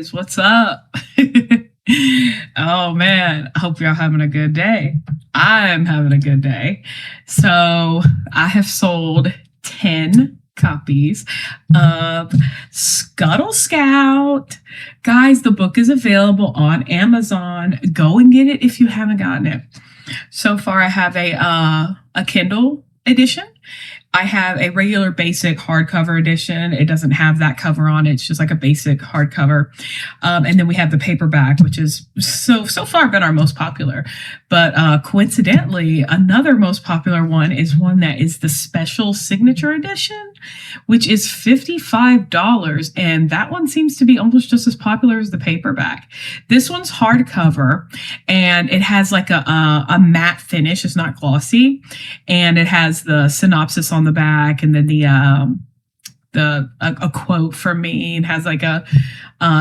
guys, what's up? Oh man, I hope y'all having a good day. I'm having a good day. So I have sold 10 copies of Scuttle Scout. Guys, the book is available on Amazon. Go and get it if you haven't gotten it. So far, I have a Kindle edition. I have a regular basic hardcover edition. It doesn't have that cover on it. It's just like a basic hardcover. And then we have the paperback, which is so far been our most popular. But coincidentally, another most popular one is one that is the special signature edition, which is $55. And that one seems to be almost just as popular as the paperback. This one's hardcover and it has like a matte finish. It's not glossy. And it has the synopsis on the back, and then a quote from me, and has like a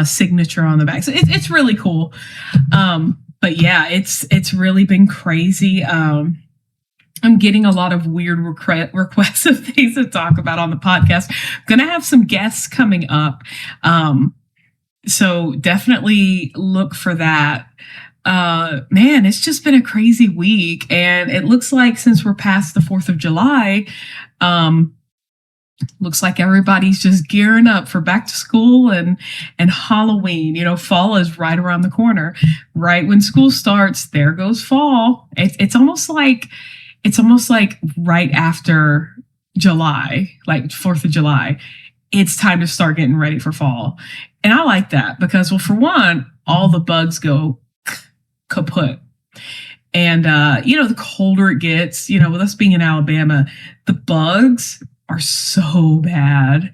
signature on the back. So it's really cool. But yeah, it's really been crazy. I'm getting a lot of weird requests of things to talk about on the podcast. I'm gonna have some guests coming up. So definitely look for that. Man, it's just been a crazy week, and it looks like since we're past the 4th of July, looks like everybody's just gearing up for back to school and Halloween. You know, fall is right around the corner. Right when school starts, there goes fall. It's almost like right after July, like 4th of July, it's time to start getting ready for fall. And I like that because, well, for one, all the bugs go kaput. And, the colder it gets, with us being in Alabama, the bugs are so bad.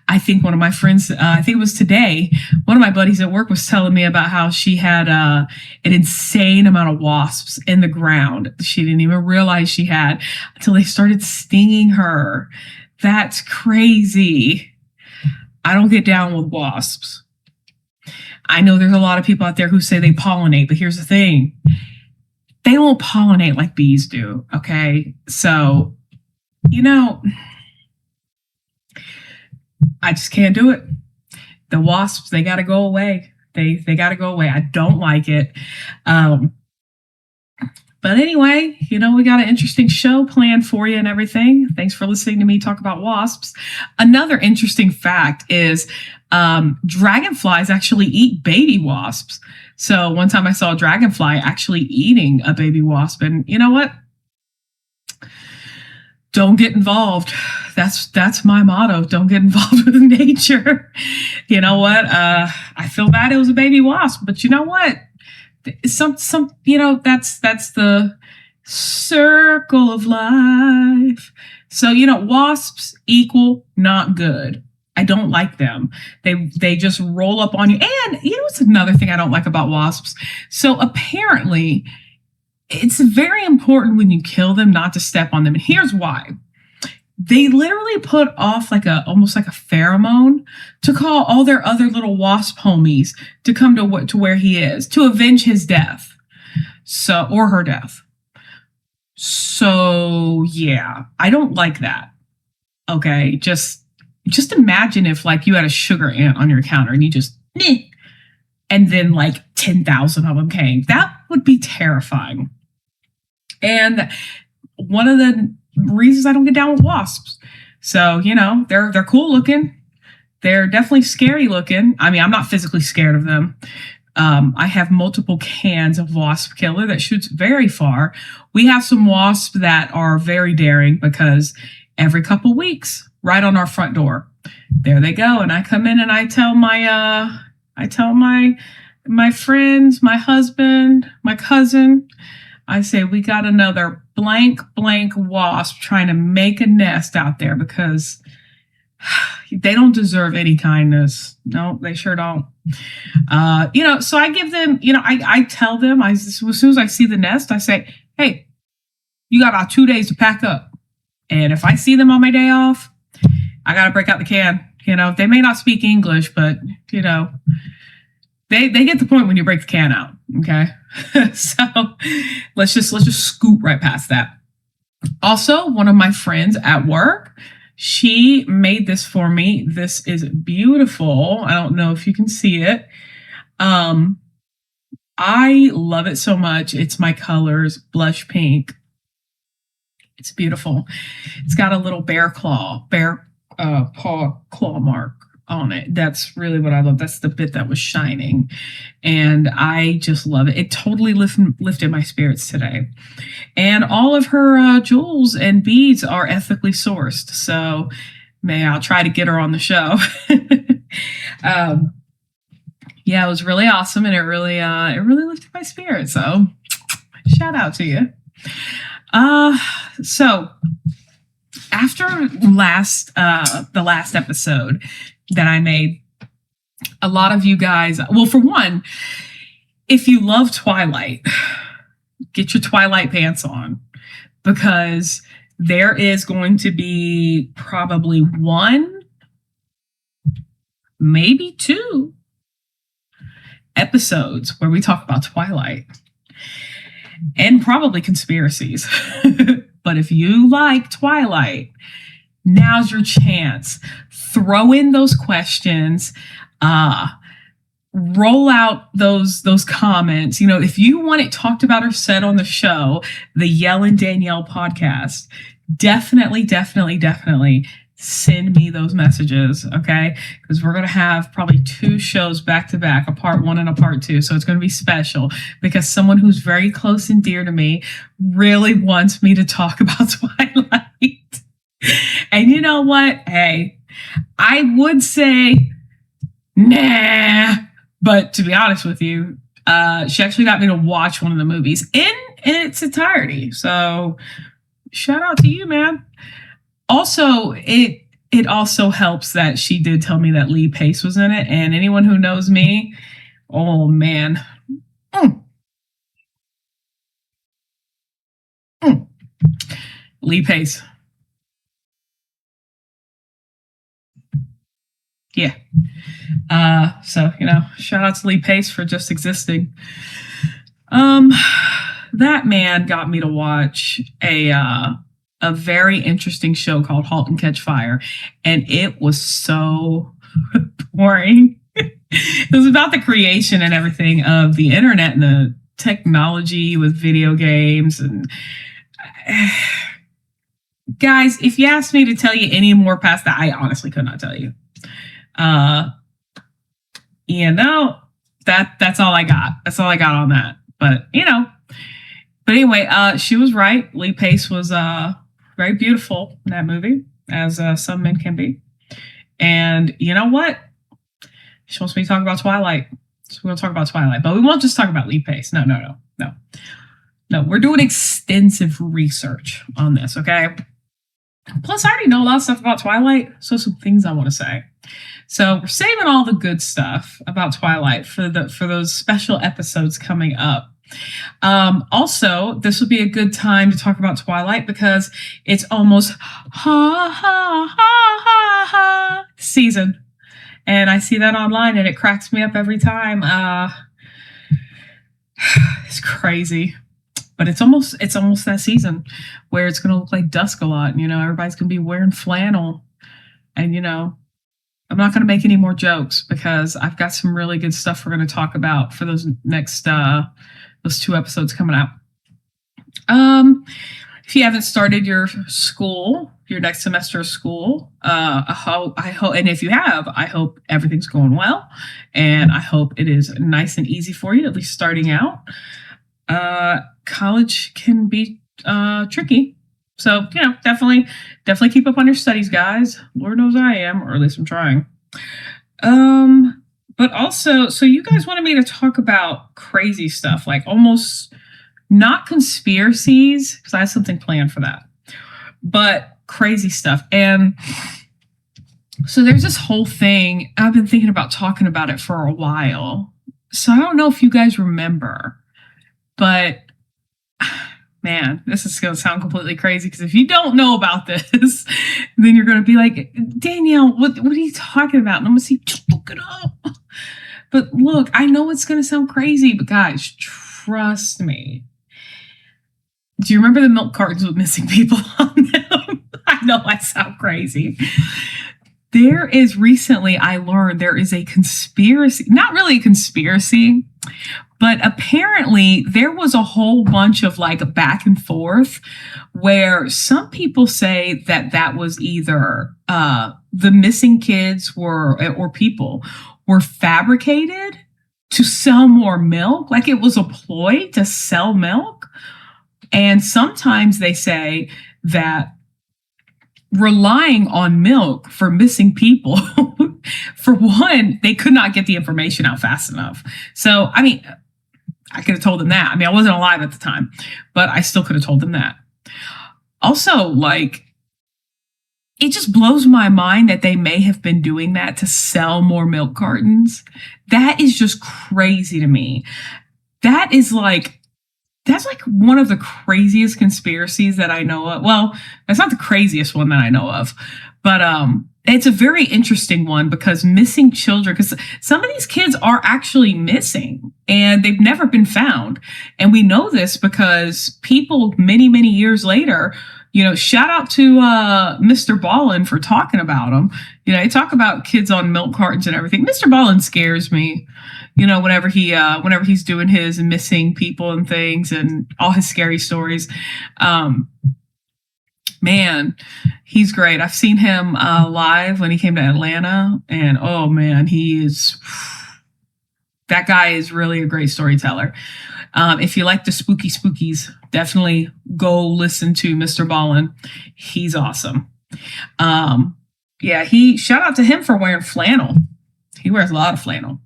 I think one of my friends, I think it was today, one of my buddies at work was telling me about how she had an insane amount of wasps in the ground. She didn't even realize she had until they started stinging her. That's crazy. I don't get down with wasps. I know there's a lot of people out there who say they pollinate, but here's the thing. They don't pollinate like bees do, okay? So, I just can't do it. The wasps, they got to go away. They got to go away. I don't like it. But anyway, we got an interesting show planned for you and everything. Thanks for listening to me talk about wasps. Another interesting fact is dragonflies actually eat baby wasps. So one time I saw a dragonfly actually eating a baby wasp. And you know what? Don't get involved. That's my motto. Don't get involved with nature. You know what? I feel bad it was a baby wasp, but you know what? That's the circle of life. So, wasps equal not good. I don't like them. They just roll up on you. And it's another thing I don't like about wasps. So apparently it's very important when you kill them not to step on them. And here's why. They literally put off almost like a pheromone to call all their other little wasp homies to come to where he is to avenge his death. Or her death. So yeah, I don't like that. Okay. Just imagine if you had a sugar ant on your counter and you just, and then 10,000 of them came. That would be terrifying. And one of the reasons I don't get down with wasps. So, they're cool looking. They're definitely scary looking. I mean, I'm not physically scared of them. I have multiple cans of wasp killer that shoots very far. We have some wasps that are very daring because every couple weeks, right on our front door, there they go. And I come in and I tell my friends, my husband, my cousin, I say, we got another blank wasp trying to make a nest out there because they don't deserve any kindness. No, they sure don't. So I give them, I tell them, as soon as I see the nest, I say, hey, you got about 2 days to pack up. And if I see them on my day off, I got to break out the can. They may not speak English, but, they get the point when you break the can out. Okay. So let's just scoot right past that. Also, one of my friends at work, she made this for me. This is beautiful. I don't know if you can see it. I love it so much. It's my colors, blush pink. It's beautiful. It's got a little bear paw claw mark on it. That's really what I love. That's the bit that was shining. And I just love it. It totally lifted my spirits today. And all of her jewels and beads are ethically sourced. So I'll try to get her on the show. Yeah, it was really awesome, and it really lifted my spirits. So shout out to you. So after the last episode that I made, a lot of you guys, well, for one, if you love Twilight, get your Twilight pants on, because there is going to be probably one, maybe two episodes where we talk about Twilight and probably conspiracies. But if you like Twilight, now's your chance. Throw in those questions. Roll out those comments. You know, if you want it talked about or said on the show, the Yell and Danielle podcast, definitely send me those messages, okay? Because we're going to have probably 2 shows back to back, a part 1 and a part 2. So it's going to be special because someone who's very close and dear to me really wants me to talk about Twilight. And you know what? Hey, I would say, nah. But to be honest with you, she actually got me to watch one of the movies in its entirety. So shout out to you, man. Also, it also helps that she did tell me that Lee Pace was in it. And anyone who knows me, oh, man. Lee Pace. Yeah. So, you know, shout out to Lee Pace for just existing. That man got me to watch a very interesting show called Halt and Catch Fire, and it was so boring. It was about the creation and everything of the internet and the technology with video games. And guys, if you asked me to tell you any more past that, I honestly could not tell you. You know, that's all I got. That's all I got on that. But you know, but anyway, she was right. Lee Pace was very beautiful in that movie, as some men can be. And you know what? She wants me to talk about Twilight. So we're going to talk about Twilight. But we won't just talk about Lee Pace. No. We're doing extensive research on this, okay? Plus, I already know a lot of stuff about Twilight, so some things I want to say. So we're saving all the good stuff about Twilight for those special episodes coming up. Also, this would be a good time to talk about Twilight because it's almost season. And I see that online and it cracks me up every time. It's crazy. But it's almost that season where it's going to look like dusk a lot. And, you know, everybody's going to be wearing flannel. And, you know, I'm not going to make any more jokes because I've got some really good stuff we're going to talk about for those next those 2 episodes coming out. If you haven't started your next semester of school, I hope, and if you have, I hope everything's going well, and I hope it is nice and easy for you, at least starting out. College can be tricky, so you know, definitely keep up on your studies, guys. Lord knows I am, or at least I'm trying. But also, so you guys wanted me to talk about crazy stuff, like almost not conspiracies, because I have something planned for that, but crazy stuff. And so there's this whole thing. I've been thinking about talking about it for a while. So I don't know if you guys remember, but man, this is going to sound completely crazy because if you don't know about this, then you're going to be like, Danielle, what are you talking about? And I'm going to say, just look it up. But look, I know it's going to sound crazy, but guys, trust me. Do you remember the milk cartons with missing people on them? I know I sound crazy. There is recently, I learned there is a conspiracy, not really a conspiracy, but apparently there was a whole bunch of like back and forth where some people say that that was either the missing kids were, or people were fabricated to sell more milk, like it was a ploy to sell milk. And sometimes they say that relying on milk for missing people, for one, they could not get the information out fast enough. So, I mean, I could have told them that. I mean, I wasn't alive at the time, but I still could have told them that. Also, like, it just blows my mind that they may have been doing that to sell more milk cartons. That is just crazy to me. That's like one of the craziest conspiracies that I know of. Well, that's not the craziest one that I know of, but it's a very interesting one because missing children, because some of these kids are actually missing and they've never been found. And we know this because people many, many years later, you know, shout out to Mr. Ballin for talking about them. You know, they talk about kids on milk cartons and everything. Mr. Ballin scares me, you know, whenever he's doing his missing people and things and all his scary stories. Man, he's great. I've seen him live when he came to Atlanta, and oh man, that guy is really a great storyteller. If you like the spookies, definitely go listen to Mr. Ballin. He's awesome. Yeah, shout out to him for wearing flannel. He wears a lot of flannel.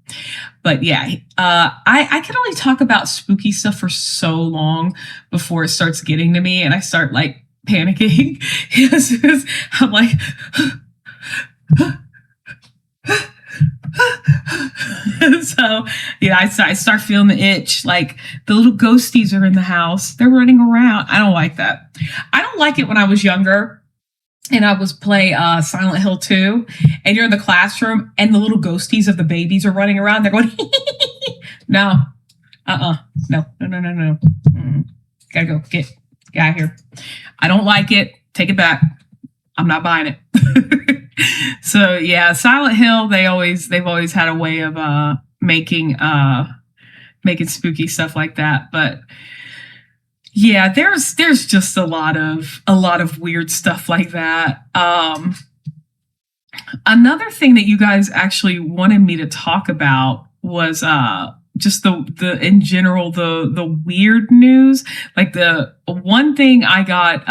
But yeah, I can only talk about spooky stuff for so long before it starts getting to me and I start like panicking. I'm like, so yeah, I start feeling the itch. Like the little ghosties are in the house. They're running around. I don't like that. I don't like it when I was younger and I was play Silent Hill 2 and you're in the classroom and the little ghosties of the babies are running around. They're going, no, no. Gotta go. Get out of here. I don't like it. Take it back. I'm not buying it. So yeah, Silent Hill, they've always had a way of making spooky stuff like that. But yeah, there's just a lot of weird stuff like that. Another thing that you guys actually wanted me to talk about was just the in general the weird news. Like the one thing I got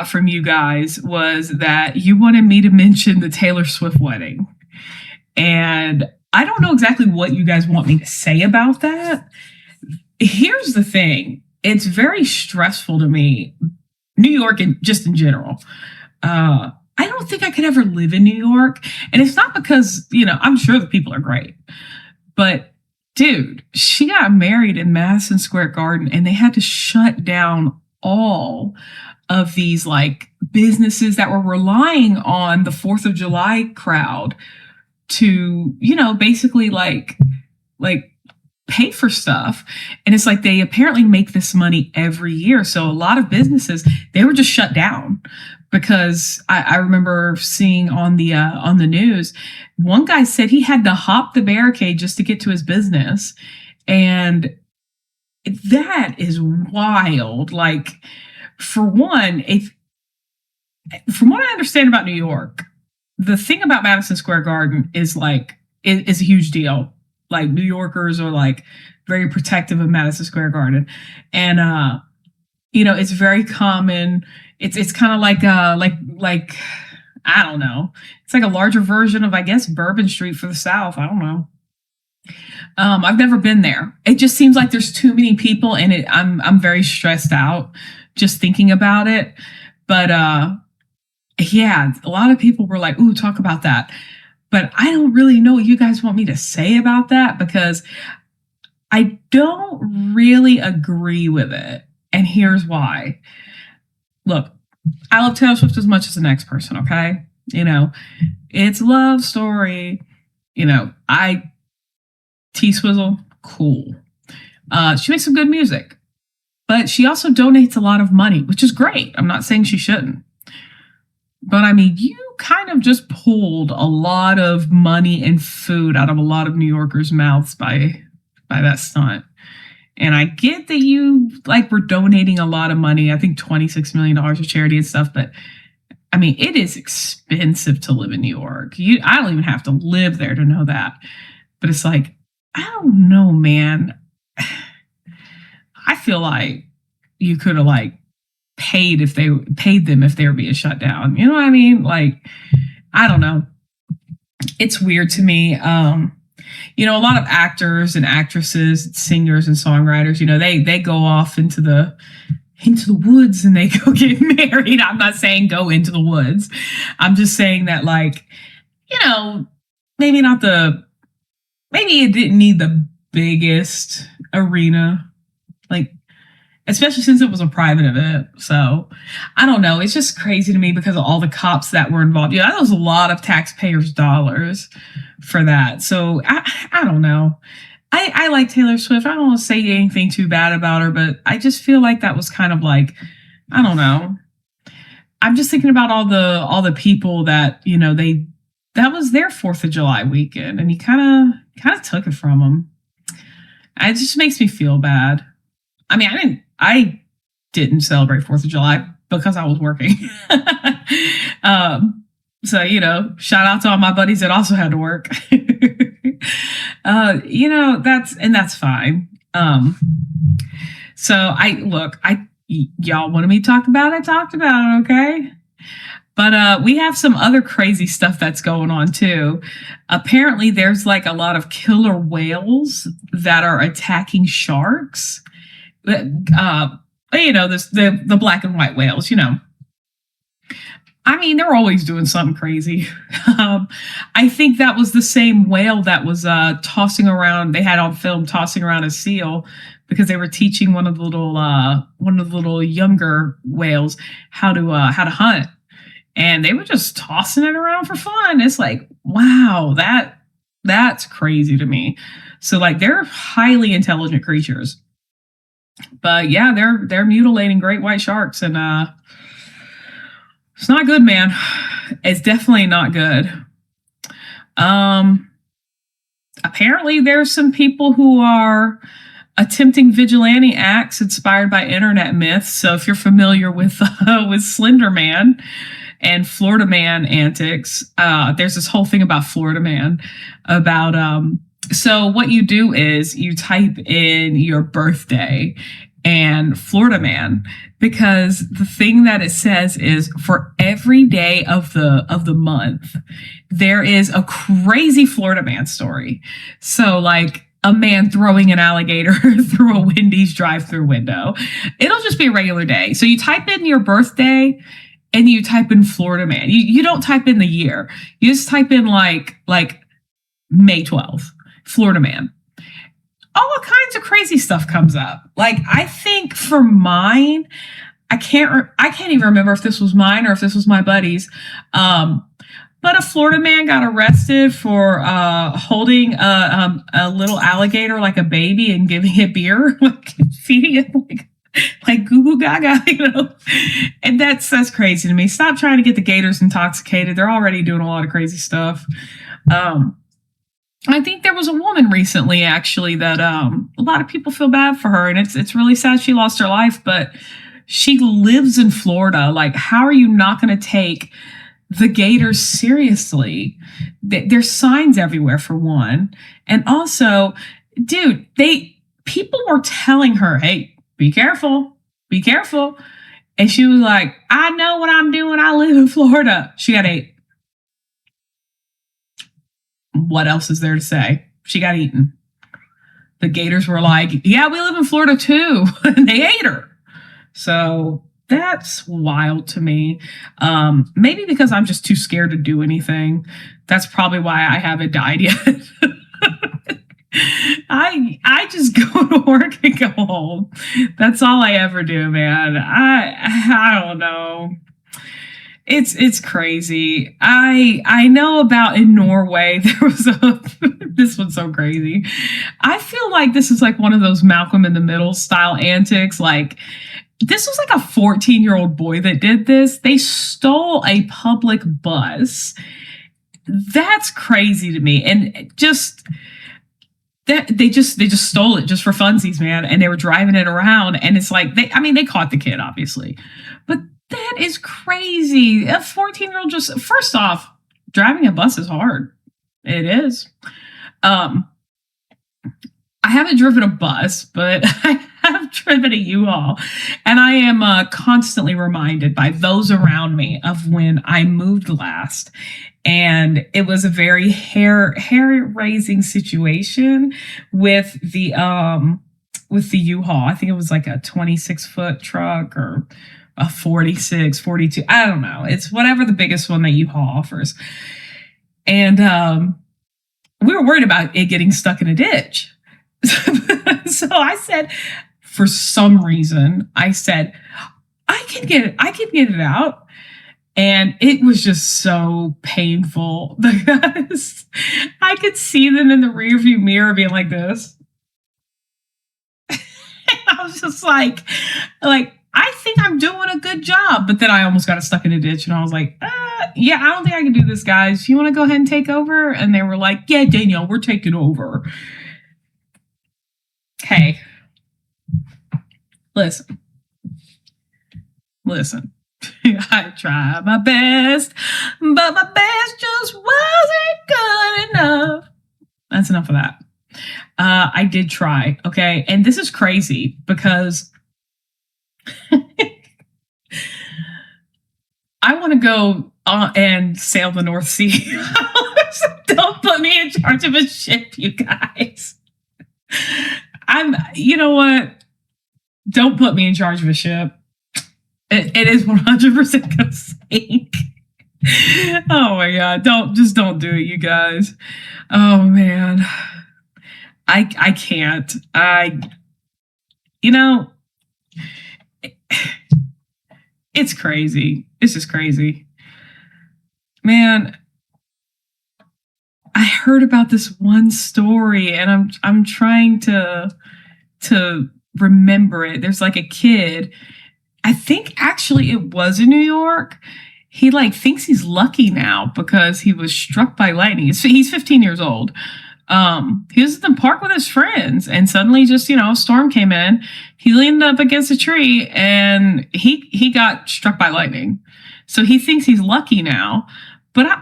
from you guys was that you wanted me to mention the Taylor Swift wedding. And I don't know exactly what you guys want me to say about that. Here's the thing. It's very stressful to me. New York and just in general. I don't think I could ever live in New York. And it's not because, you know, I'm sure the people are great. But dude, she got married in Madison Square Garden and they had to shut down all of these like businesses that were relying on the 4th of July crowd to, you know, basically like pay for stuff. And it's like they apparently make this money every year. So a lot of businesses, they were just shut down because I remember seeing on the news, one guy said he had to hop the barricade just to get to his business. And that is wild. Like, for one, from what I understand about New York, the thing about Madison Square Garden is like is a huge deal. Like New Yorkers are like very protective of Madison Square Garden, and you know, it's very common. It's kind of like I don't know. It's like a larger version of, I guess, Bourbon Street for the South. I don't know. I've never been there. It just seems like there's too many people in it. I'm very stressed out just thinking about it. But yeah, a lot of people were like, ooh, talk about that. But I don't really know what you guys want me to say about that because I don't really agree with it. And here's why. Look, I love Taylor Swift as much as the next person, okay? You know, it's a love story. You know, T-Swizzle, cool. She makes some good music. But she also donates a lot of money, which is great. I'm not saying she shouldn't. But I mean, you kind of just pulled a lot of money and food out of a lot of New Yorkers' mouths by that stunt. And I get that you like were donating a lot of money. I think $26 million to charity and stuff. But I mean, it is expensive to live in New York. I don't even have to live there to know that. But it's like, I don't know, man. I feel like you could have like paid them if they were being shut down. You know what I mean? Like, I don't know. It's weird to me. You know, a lot of actors and actresses, singers and songwriters, you know, they go off into the woods and they go get married. I'm not saying go into the woods. I'm just saying that, like, you know, maybe it didn't need the biggest arena, like, especially since it was a private event. So I don't know. It's just crazy to me because of all the cops that were involved. Yeah, that was a lot of taxpayers' dollars for that. So I don't know. I like Taylor Swift. I don't want to say anything too bad about her, but I just feel like that was kind of like, I don't know. I'm just thinking about all the people that, you know, that was their 4th of July weekend, and he kind of took it from them. It just makes me feel bad. I mean, I didn't celebrate 4th of July because I was working. So, you know, shout out to all my buddies that also had to work. You know, that's fine. So y'all wanted me to talk about it, I talked about it, okay? But we have some other crazy stuff that's going on too. Apparently there's like a lot of killer whales that are attacking sharks. You know, the black and white whales, you know. I mean, they're always doing something crazy. I think that was the same whale that was tossing around. They had on film tossing around a seal because they were teaching one of the little younger whales how to hunt, and they were just tossing it around for fun. It's like, wow, that's crazy to me. So like, they're highly intelligent creatures. But yeah, they're mutilating great white sharks, and it's not good, man. It's definitely not good. Apparently there's some people who are attempting vigilante acts inspired by internet myths. So if you're familiar with Slenderman and Florida Man antics, there's this whole thing about Florida Man about so what you do is you type in your birthday and Florida Man, because the thing that it says is for every day of the month, there is a crazy Florida Man story. So like a man throwing an alligator through a Wendy's drive-through window. It'll just be a regular day. So you type in your birthday and you type in Florida Man. You don't type in the year. You just type in like May 12th, Florida Man. All kinds of crazy stuff comes up. Like, I think for mine, I can't even remember if this was mine or if this was my buddy's. But a Florida man got arrested for holding a little alligator like a baby and giving it beer, like feeding it like goo goo gaga, you know. And that's crazy to me. Stop trying to get the gators intoxicated. They're already doing a lot of crazy stuff. I think there was a woman recently, actually, that a lot of people feel bad for her, and it's really sad she lost her life, but she lives in Florida. Like, how are you not going to take the gators seriously? There's signs everywhere, for one. And also, dude, people were telling her, hey, be careful, be careful. And she was like, I know what I'm doing. I live in Florida. She got ate. What else is there to say? She got eaten. The gators were like, yeah, we live in Florida too. And they ate her. So that's wild to me. Maybe because I'm just too scared to do anything. That's probably why I haven't died yet. I just go to work and go home. That's all I ever do, man. I don't know. It's crazy. I know about in Norway there was this one's so crazy. I feel like this is like one of those Malcolm in the Middle style antics. Like, this was like a 14-year-old boy that did this. They stole a public bus. That's crazy to me. And just that they just stole it just for funsies, man. And they were driving it around, and it's like they caught the kid, obviously. But that is crazy. A 14-year-old just, first off, driving a bus is hard. It is. I haven't driven a bus, but I have driven a U-Haul. And I am constantly reminded by those around me of when I moved last. And it was a very hair-raising situation with the U-Haul. I think it was like a 26-foot truck or a 46, 42. I don't know. It's whatever the biggest one that U-Haul offers. And we were worried about it getting stuck in a ditch. So I said, for some reason, I said, I can get it out. And it was just so painful because I could see them in the rearview mirror being like this. And I was just like, I think I'm doing a good job. But then I almost got stuck in a ditch, and I was like, yeah, I don't think I can do this, guys. You want to go ahead and take over? And they were like, yeah, Danielle, we're taking over. Hey, listen. I tried my best, but my best just wasn't good enough. That's enough of that. I did try, okay? And this is crazy because I want to go and sail the North Sea. Don't put me in charge of a ship, you guys. You know what? Don't put me in charge of a ship. It is 100% gonna sink. Oh my God. Don't do it, you guys. Oh man. I can't. It's crazy. It's just crazy. Man, I heard about this one story, and I'm trying to remember it. There's like a kid, I think actually it was in New York. He thinks he's lucky now because he was struck by lightning. He's 15 years old. He was at the park with his friends, and suddenly just, a storm came in. He leaned up against a tree, and he got struck by lightning. So he thinks he's lucky now, but I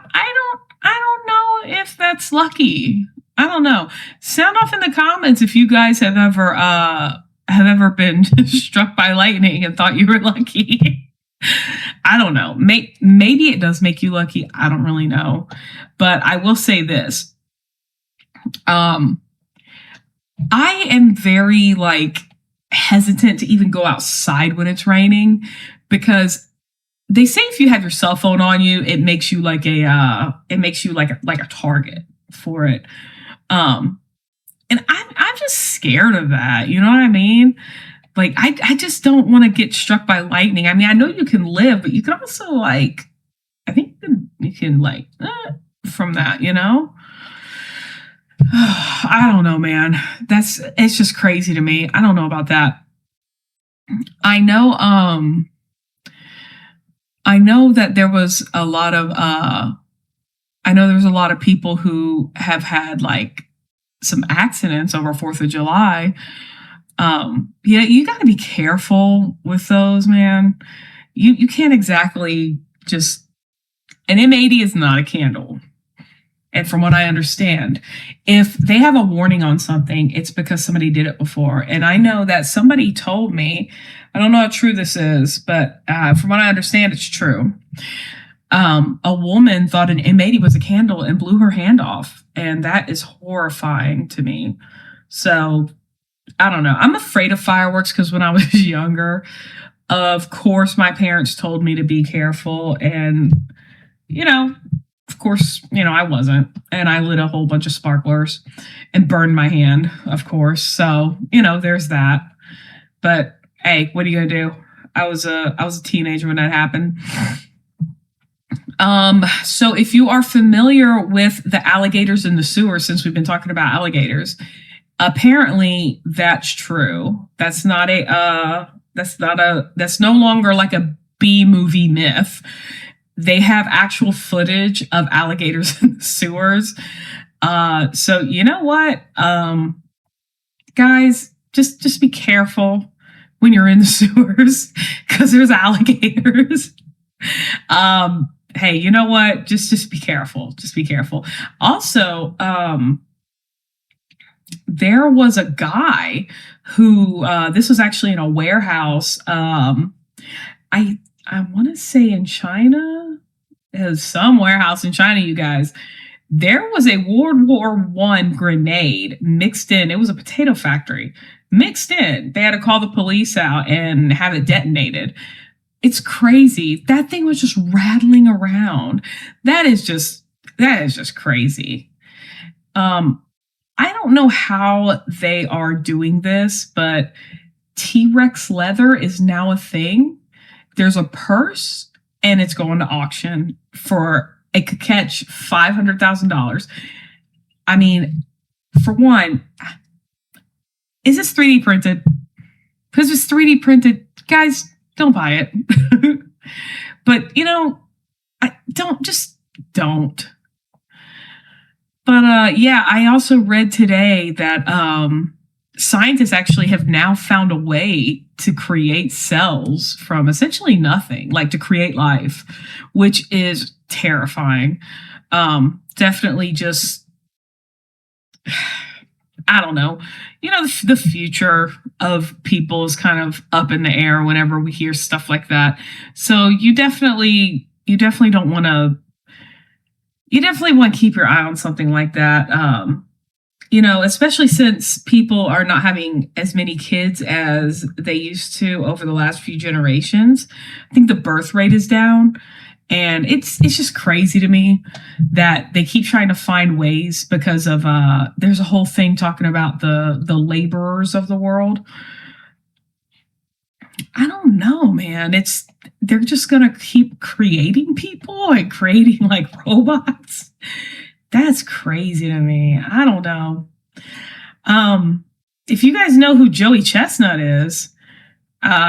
don't know if that's lucky. I don't know. Sound off in the comments if you guys have ever been struck by lightning and thought you were lucky. I don't know. Maybe it does make you lucky. I don't really know. But I will say this. I am very hesitant to even go outside when it's raining, because they say if you have your cell phone on you, it makes you like a target for it. And I'm just scared of that. You know what I mean? I just don't want to get struck by lightning. I mean, I know you can live, but you can also I think you can from that, I don't know, man. It's just crazy to me. I don't know about that. I know that there was a lot of people who have had some accidents over 4th of July. You got to be careful with those, man. You can't exactly just, an M80 is not a candle. And from what I understand, if they have a warning on something, it's because somebody did it before. And I know that somebody told me, I don't know how true this is, but from what I understand, it's true. A woman thought an M80 was a candle and blew her hand off. And that is horrifying to me. So I don't know. I'm afraid of fireworks because when I was younger, of course, my parents told me to be careful. And, of course, I wasn't. And I lit a whole bunch of sparklers and burned my hand, of course. So, there's that. But hey, what are you going to do? I was a teenager when that happened. So if you are familiar with the alligators in the sewer, since we've been talking about alligators, apparently that's true. That's not That's no longer like a B movie myth. They have actual footage of alligators in the sewers. So you know what, guys, just be careful when you're in the sewers because there's alligators. Hey, you know what? Just be careful. Just be careful. Also, there was a guy who this was actually in a warehouse. I want to say in China. There's some warehouse in China, you guys. There was a World War One grenade mixed in. It was a potato factory mixed in. They had to call the police out and have it detonated. It's crazy. That thing was just rattling around. That is just crazy. I don't know how they are doing this, but T-Rex leather is now a thing. There's a purse and it's going to auction for, it could catch $500,000. I mean, for one, is this 3D printed? Because it's 3D printed, guys, don't buy it. But, you know, don't. But yeah, I also read today that scientists actually have now found a way to create cells from essentially nothing, like to create life, which is terrifying. Definitely just, I don't know. You know, the future of people is kind of up in the air whenever we hear stuff like that. So you definitely don't want to, you definitely want to keep your eye on something like that. You know, especially since people are not having as many kids as they used to over the last few generations. I think the birth rate is down. And it's just crazy to me that they keep trying to find ways because of there's a whole thing talking about the laborers of the world. I don't know, man. They're just gonna keep creating people and creating like robots. That's crazy to me. I don't know. If you guys know who Joey Chestnut is,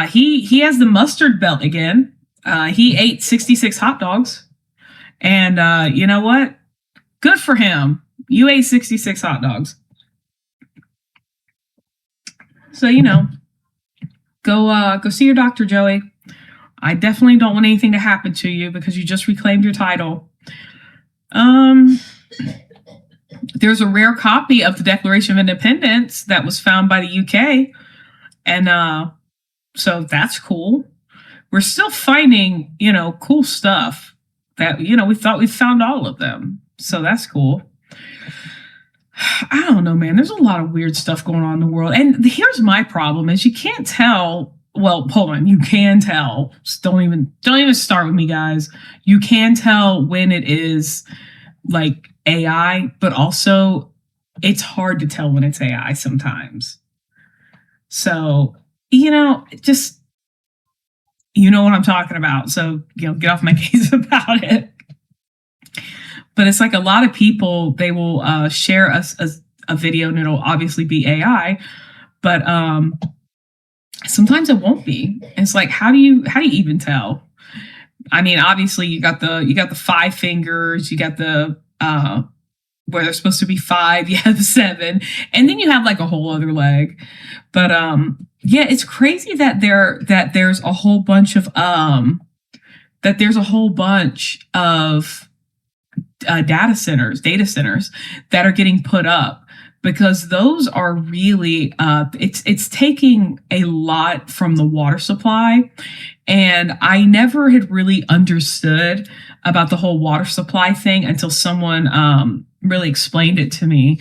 he has the mustard belt again. He ate 66 hot dogs. And you know what? Good for him. You ate 66 hot dogs. So, you know, go see your doctor, Joey. I definitely don't want anything to happen to you because you just reclaimed your title. There's a rare copy of the Declaration of Independence that was found by the UK. And so that's cool. We're still finding, you know, cool stuff that, you know, we thought we found all of them. So that's cool. I don't know, man. There's a lot of weird stuff going on in the world. And here's my problem is you can't tell. Well, hold on. You can tell. Just don't even start with me, guys. You can tell when it is like AI, but also it's hard to tell when it's AI sometimes. So, you know, just, you know what I'm talking about. So, you know, get off my case about it. But it's like a lot of people, they will share a video and it'll obviously be AI, but sometimes it won't be. It's like, how do you even tell? I mean, obviously you got the 5 fingers, you got the where there's supposed to be 5, you have 7, and then you have like a whole other leg. But yeah, it's crazy that there's a whole bunch of data centers that are getting put up, because those are really it's taking a lot from the water supply. And I never had really understood about the whole water supply thing until someone really explained it to me.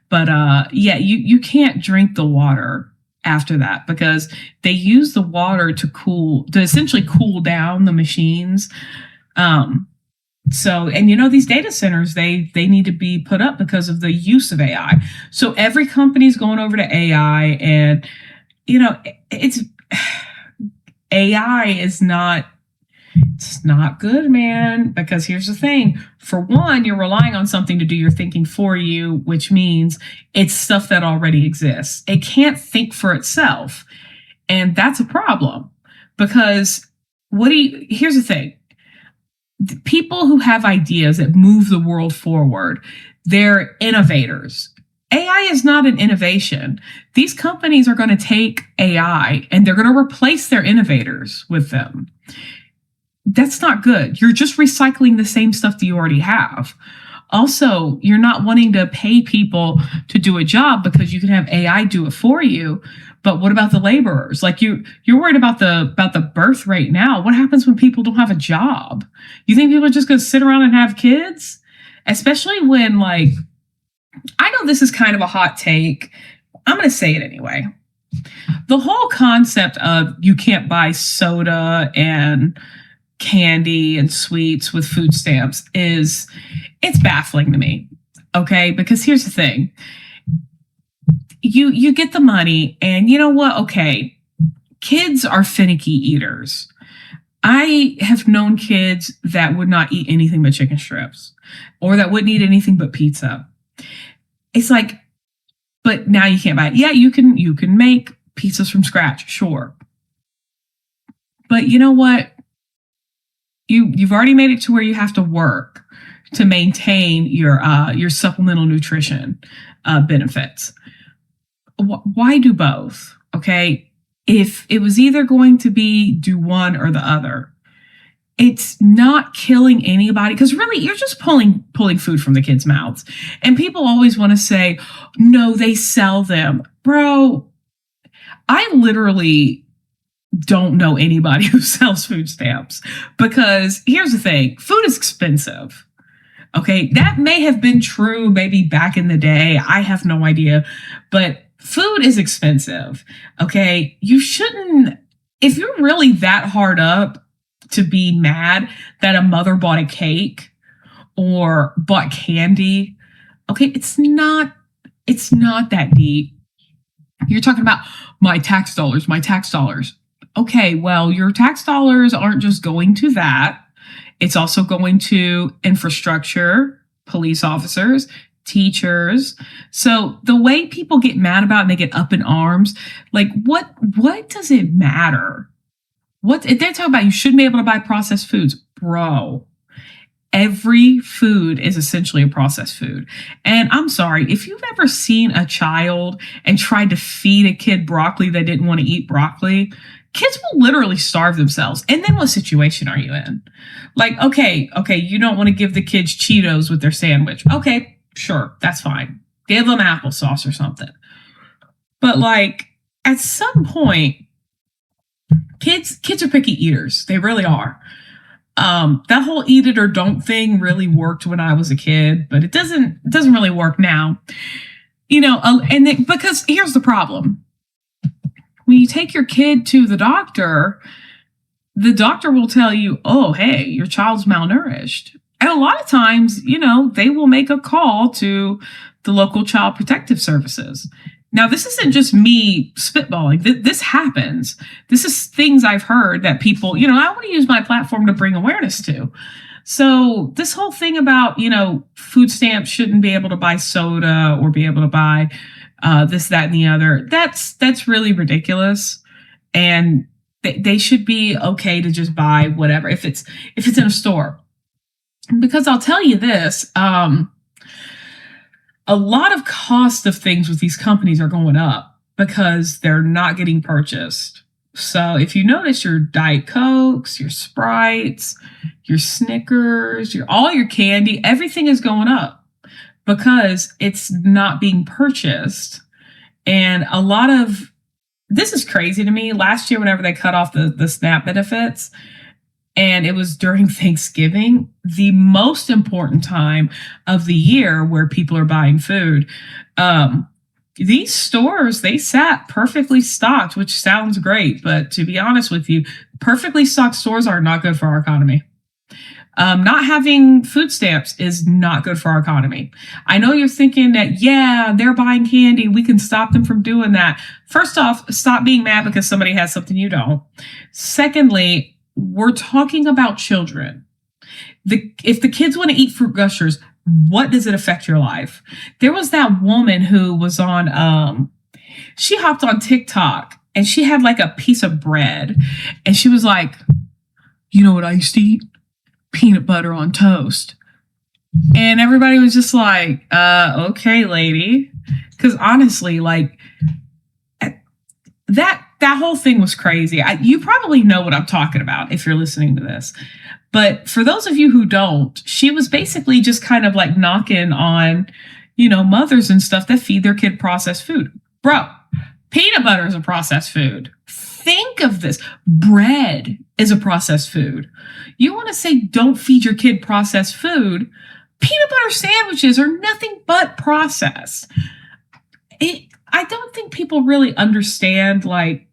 But yeah, you can't drink the water after that because they use the water to essentially cool down the machines. So, and you know, these data centers, they need to be put up because of the use of AI. So every company's going over to AI, and, you know, AI is it's not good, man, because here's the thing. For one, you're relying on something to do your thinking for you, which means it's stuff that already exists. It can't think for itself. And that's a problem because here's the thing. People who have ideas that move the world forward, they're innovators. AI is not an innovation. These companies are going to take AI and they're going to replace their innovators with them. That's not good. You're just recycling the same stuff that you already have. Also, you're not wanting to pay people to do a job because you can have AI do it for you. But what about the laborers? Like you're worried about the birth rate now. What happens when people don't have a job? You think people are just going to sit around and have kids? Especially when, like, I know this is kind of a hot take. I'm going to say it anyway. The whole concept of you can't buy soda and candy and sweets with food stamps it's baffling to me. Okay, because here's the thing. You get the money and you know what? Okay, kids are finicky eaters. I have known kids that would not eat anything but chicken strips or that wouldn't eat anything but pizza. It's like, but now you can't buy it. Yeah, you can make pizzas from scratch, sure. But you know what? You've already made it to where you have to work to maintain your supplemental nutrition benefits. Why do both? Okay, if it was either going to be do one or the other, it's not killing anybody because really you're just pulling food from the kids' mouths. And people always want to say, no, they sell them, bro. I literally don't know anybody who sells food stamps because here's the thing. Food is expensive. Okay. That may have been true maybe back in the day. I have no idea, but food is expensive. Okay. You shouldn't, if you're really that hard up to be mad that a mother bought a cake or bought candy. Okay. It's not that deep. You're talking about my tax dollars. Okay, well, your tax dollars aren't just going to that. It's also going to infrastructure, police officers, teachers. So the way people get mad about it and they get up in arms, like what does it matter? They're talking about you shouldn't be able to buy processed foods. Bro, every food is essentially a processed food. And I'm sorry, if you've ever seen a child and tried to feed a kid broccoli that didn't want to eat broccoli, kids will literally starve themselves. And then what situation are you in? Like, okay, you don't want to give the kids Cheetos with their sandwich. Okay, sure, that's fine. Give them applesauce or something. But like, at some point, kids are picky eaters. They really are. That whole eat it or don't thing really worked when I was a kid, but it doesn't really work now. You know, because here's the problem. When you take your kid to the doctor will tell you, oh, hey, your child's malnourished. And a lot of times, you know, they will make a call to the local child protective services. Now, this isn't just me spitballing. This happens. This is things I've heard that people, you know, I want to use my platform to bring awareness to. So this whole thing about, you know, food stamps shouldn't be able to buy soda or be able to buy this, that, and the other. That's really ridiculous. And they should be okay to just buy whatever if it's in a store. Because I'll tell you this, a lot of cost of things with these companies are going up because they're not getting purchased. So if you notice your Diet Cokes, your Sprites, your Snickers, all your candy, everything is going up because it's not being purchased. And a lot of this is crazy to me. Last year, whenever they cut off the SNAP benefits, and it was during Thanksgiving, the most important time of the year where people are buying food. These stores, they sat perfectly stocked, which sounds great. But to be honest with you, perfectly stocked stores are not good for our economy. Not having food stamps is not good for our economy. I know you're thinking that, yeah, they're buying candy. We can stop them from doing that. First off, stop being mad because somebody has something you don't. Secondly, we're talking about children. If the kids want to eat Fruit Gushers, what does it affect your life? There was that woman who was on, she hopped on TikTok and she had like a piece of bread, and she was like, you know what I used to eat? Peanut butter on toast. And everybody was just like, okay, lady. Because honestly, like that whole thing was crazy. You probably know what I'm talking about if you're listening to this. But for those of you who don't, she was basically just kind of like knocking on, mothers and stuff that feed their kid processed food. Bro, peanut butter is a processed food. Think of this. Bread is a processed food. You want to say don't feed your kid processed food? Peanut butter sandwiches are nothing but processed. I don't think people really understand, me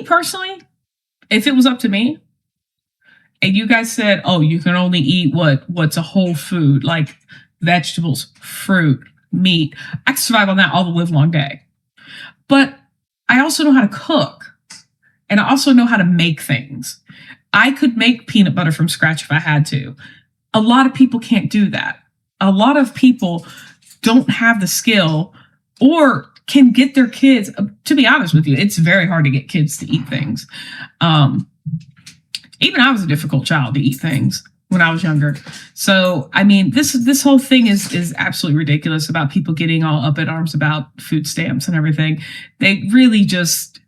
personally, if it was up to me, and you guys said, oh, you can only eat what's a whole food, like vegetables, fruit, meat, I can survive on that all the live long day. But I also know how to cook, and I also know how to make things. I could make peanut butter from scratch if I had to. A lot of people can't do that. A lot of people don't have the skill or can get their kids, to be honest with you, it's very hard to get kids to eat things. Even I was a difficult child to eat things when I was younger. So, this whole thing is absolutely ridiculous about people getting all up in arms about food stamps and everything. They really just,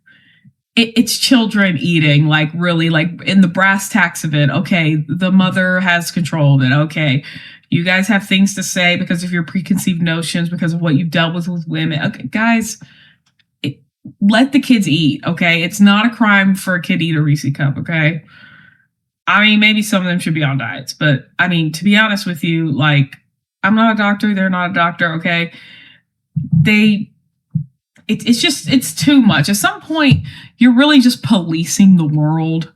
it's children eating, like really, like in the brass tacks of it. Okay, the mother has control of it. Okay, you guys have things to say because of your preconceived notions, because of what you've dealt with women. Okay, guys, let the kids eat. Okay, it's not a crime for a kid to eat a Reese cup. Okay, maybe some of them should be on diets, but to be honest with you, like, I'm not a doctor. They're not a doctor. Okay, it's too much. At some point, you're really just policing the world,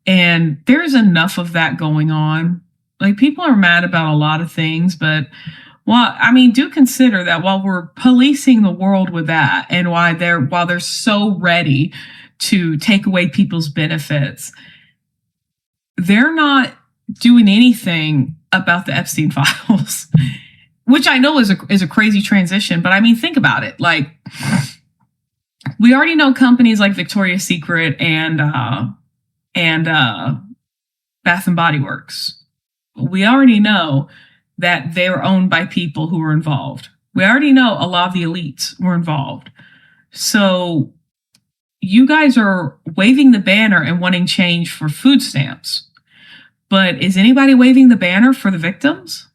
and there's enough of that going on. Like, people are mad about a lot of things, but do consider that while we're policing the world with that, and while they're so ready to take away people's benefits, they're not doing anything about the Epstein files, which I know is a crazy transition. But think about it. Like, we already know companies like Victoria's Secret and Bath and Body Works. We already know that they were owned by people who were involved. We already know a lot of the elites were involved. So you guys are waving the banner and wanting change for food stamps. But is anybody waving the banner for the victims?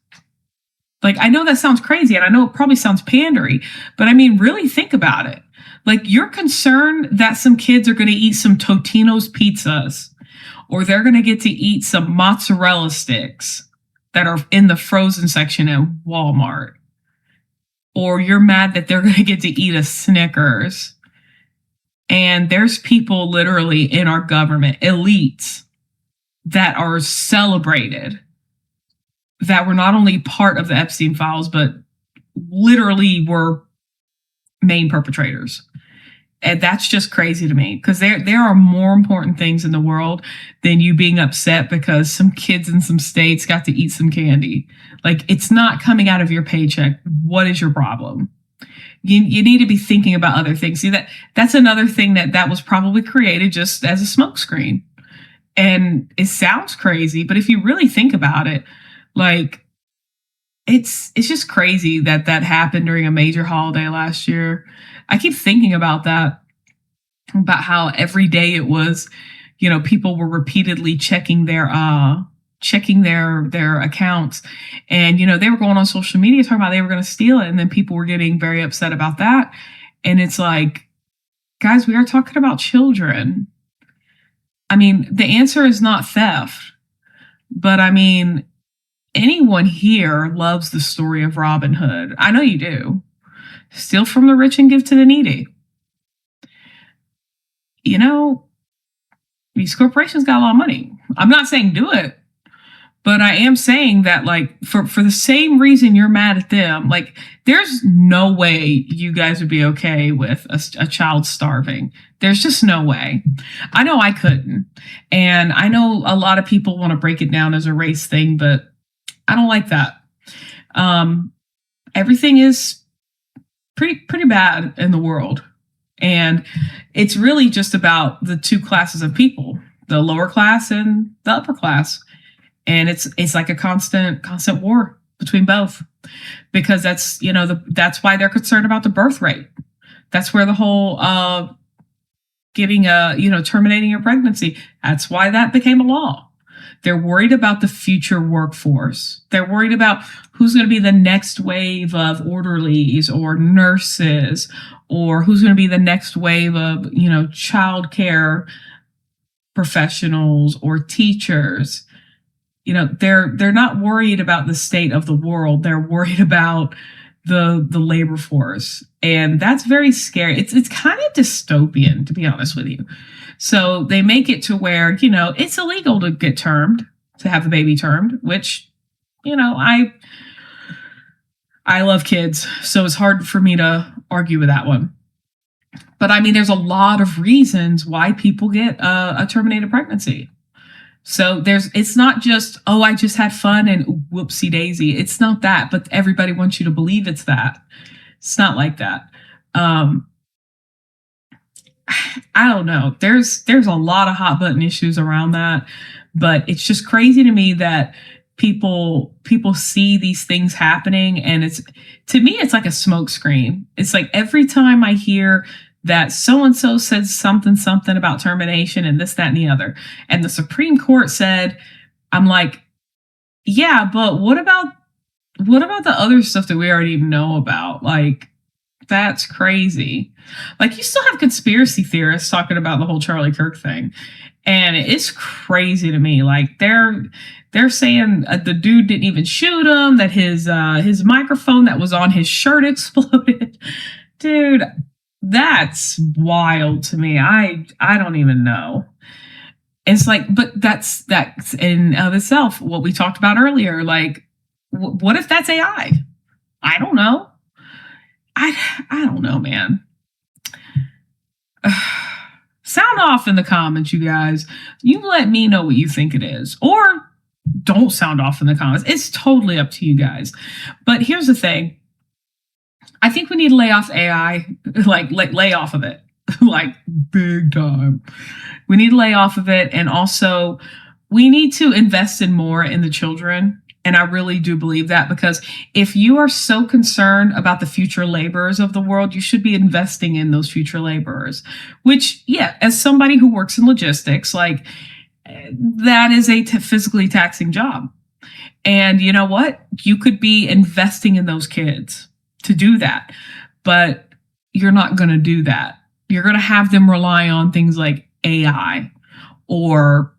Like, I know that sounds crazy, and I know it probably sounds pandery, but really think about it. Like, you're concerned that some kids are going to eat some Totino's pizzas, or they're going to get to eat some mozzarella sticks that are in the frozen section at Walmart. Or you're mad that they're going to get to eat a Snickers. And there's people literally in our government, elites, that are celebrated, that were not only part of the Epstein files, but literally were main perpetrators. And that's just crazy to me, because there are more important things in the world than you being upset because some kids in some states got to eat some candy. Like, it's not coming out of your paycheck. What is your problem? You need to be thinking about other things. See, that's another thing that was probably created just as a smokescreen. And it sounds crazy, but if you really think about it, like, it's just crazy that happened during a major holiday last year. I keep thinking about that, about how every day it was, people were repeatedly checking their accounts, and they were going on social media talking about they were going to steal it, and then people were getting very upset about that. And it's like, guys, we are talking about children. The answer is not theft, but anyone here loves the story of Robin Hood. I know you do. Steal from the rich and give to the needy. These corporations got a lot of money. I'm not saying do it, but I am saying that, like, for the same reason you're mad at them, like, there's no way you guys would be okay with a child starving. There's just no way. I know I couldn't. And I know a lot of people want to break it down as a race thing, but I don't like that. Everything is pretty bad in the world. And it's really just about the two classes of people, the lower class and the upper class. And it's like a constant war between both, because that's, that's why they're concerned about the birth rate. That's where the whole terminating your pregnancy, that's why that became a law. They're worried about the future workforce. They're worried about who's going to be the next wave of orderlies or nurses, or who's going to be the next wave of, childcare professionals or teachers. They're not worried about the state of the world. They're worried about the labor force. And that's very scary. It's kind of dystopian, to be honest with you. So they make it to where, it's illegal to get termed, to have a baby termed, which, I love kids. So it's hard for me to argue with that one. But I mean, there's a lot of reasons why people get a terminated pregnancy. So it's not just, oh, I just had fun and whoopsie daisy. It's not that, but everybody wants you to believe it's that. It's not like that. I don't know. There's a lot of hot button issues around that, but it's just crazy to me that people see these things happening, and to me it's like a smoke screen. It's like every time I hear that so-and-so said something about termination and this, that, and the other, and the Supreme Court said, I'm like, yeah, but what about the other stuff that we already know about? Like, that's crazy. Like, you still have conspiracy theorists talking about the whole Charlie Kirk thing, and it's crazy to me. Like, they're saying the dude didn't even shoot him, that his microphone that was on his shirt exploded. Dude, that's wild to me. I don't even know. It's like, but that's in of itself what we talked about earlier. Like, what if that's AI? I don't know. I don't know, man. Sound off in the comments, you guys. You let me know what you think it is, or don't sound off in the comments. It's totally up to you guys. But here's the thing. I think we need to lay off AI, like lay off of it, like big time. We need to lay off of it. And also we need to invest in more in the children. And I really do believe that, because if you are so concerned about the future laborers of the world, you should be investing in those future laborers, which, yeah, as somebody who works in logistics, like, that is a physically taxing job. And you know what? You could be investing in those kids to do that, but you're not going to do that. You're going to have them rely on things like AI, or,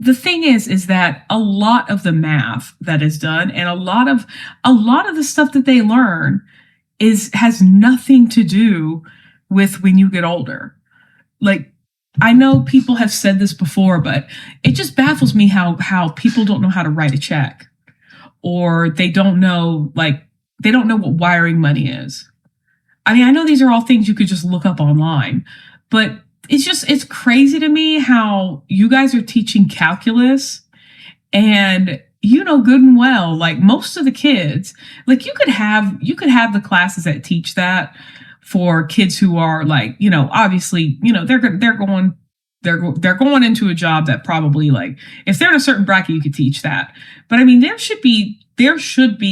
the thing is that a lot of the math that is done, and a lot of the stuff that they learn has nothing to do with when you get older. Like, I know people have said this before, but it just baffles me how people don't know how to write a check, or they don't know what wiring money is. I mean, I know these are all things you could just look up online, but it's crazy to me how you guys are teaching calculus, and good and well, like, most of the kids, like, you could have the classes that teach that for kids who are, like, obviously, they're going into a job that probably, like, if they're in a certain bracket, you could teach that. But I mean, there should be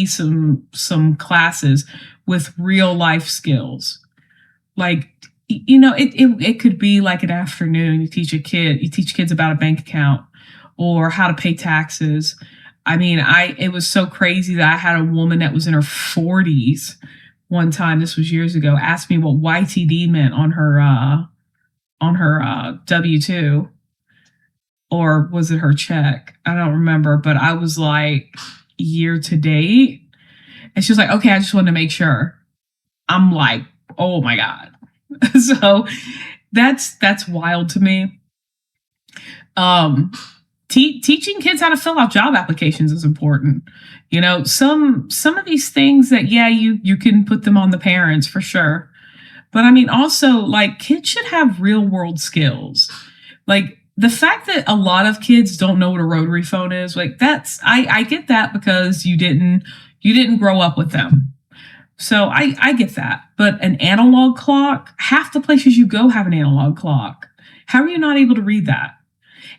some classes with real life skills. Like, it could be like an afternoon. You teach kids about a bank account or how to pay taxes. I mean, it was so crazy that I had a woman that was in her 40s one time, this was years ago, asked me what YTD meant on her W-2, or was it her check? I don't remember, but I was like, year to date. And she was like, okay, I just wanted to make sure. I'm like, oh my God. So that's wild to me. Teaching kids how to fill out job applications is important. Some of these things that, yeah, you can put them on the parents for sure. But I mean, also, like, kids should have real world skills. Like, the fact that a lot of kids don't know what a rotary phone is, like, I get that, because you didn't grow up with them. So I get that. But an analog clock, half the places you go have an analog clock. How are you not able to read that?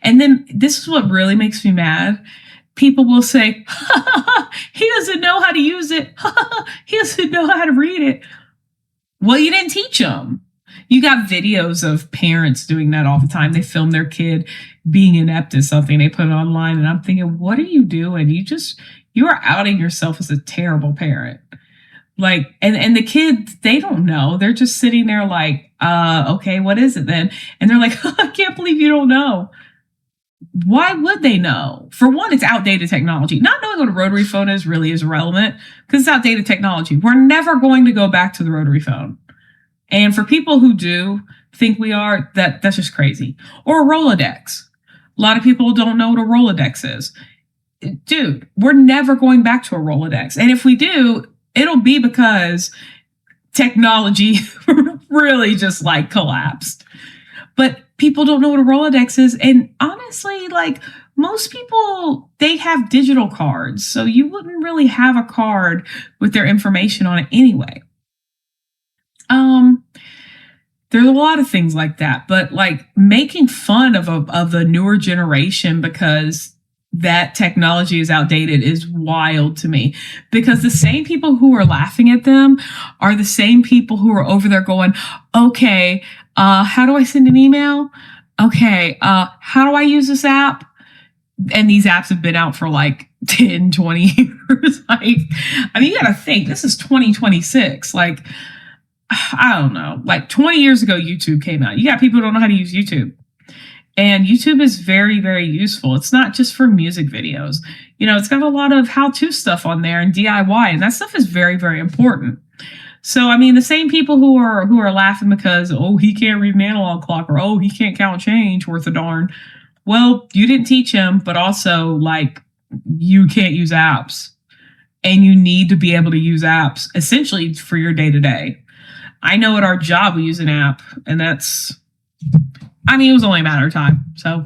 And then this is what really makes me mad. People will say, he doesn't know how to use it. He doesn't know how to read it. Well, you didn't teach them. You got videos of parents doing that all the time. They film their kid being inept at something. They put it online. And I'm thinking, what are you doing? You are outing yourself as a terrible parent. Like, and the kids, they don't know. They're just sitting there like, okay, what is it then? And they're like, I can't believe you don't know. Why would they know? For one, it's outdated technology. Not knowing what a rotary phone is really is irrelevant because it's outdated technology. We're never going to go back to the rotary phone. And for people who do think we are, that's just crazy. Or a Rolodex. A lot of people don't know what a Rolodex is. Dude, we're never going back to a Rolodex. And if we do, it'll be because technology really just like collapsed. But people don't know what a Rolodex is. And honestly, like most people, they have digital cards. So you wouldn't really have a card with their information on it anyway. There's a lot of things like that, but like making fun of the newer generation because that technology is outdated is wild to me, because the same people who are laughing at them are the same people who are over there going, okay, how do I send an email? Okay, how do I use this app? And these apps have been out for like 10, 20 years. Like, I mean, you gotta think, this is 2026. Like, I don't know, like 20 years ago, YouTube came out. You got people who don't know how to use YouTube. And YouTube is very, very useful. It's not just for music videos. You know, it's got a lot of how-to stuff on there and DIY, and that stuff is very, very important. So, I mean, the same people who are laughing because, oh, he can't read an analog clock, or oh, he can't count change worth a darn. Well, you didn't teach him, but also, like, you can't use apps. And you need to be able to use apps, essentially, for your day-to-day. I know at our job we use an app, and that's, I mean, it was only a matter of time. So,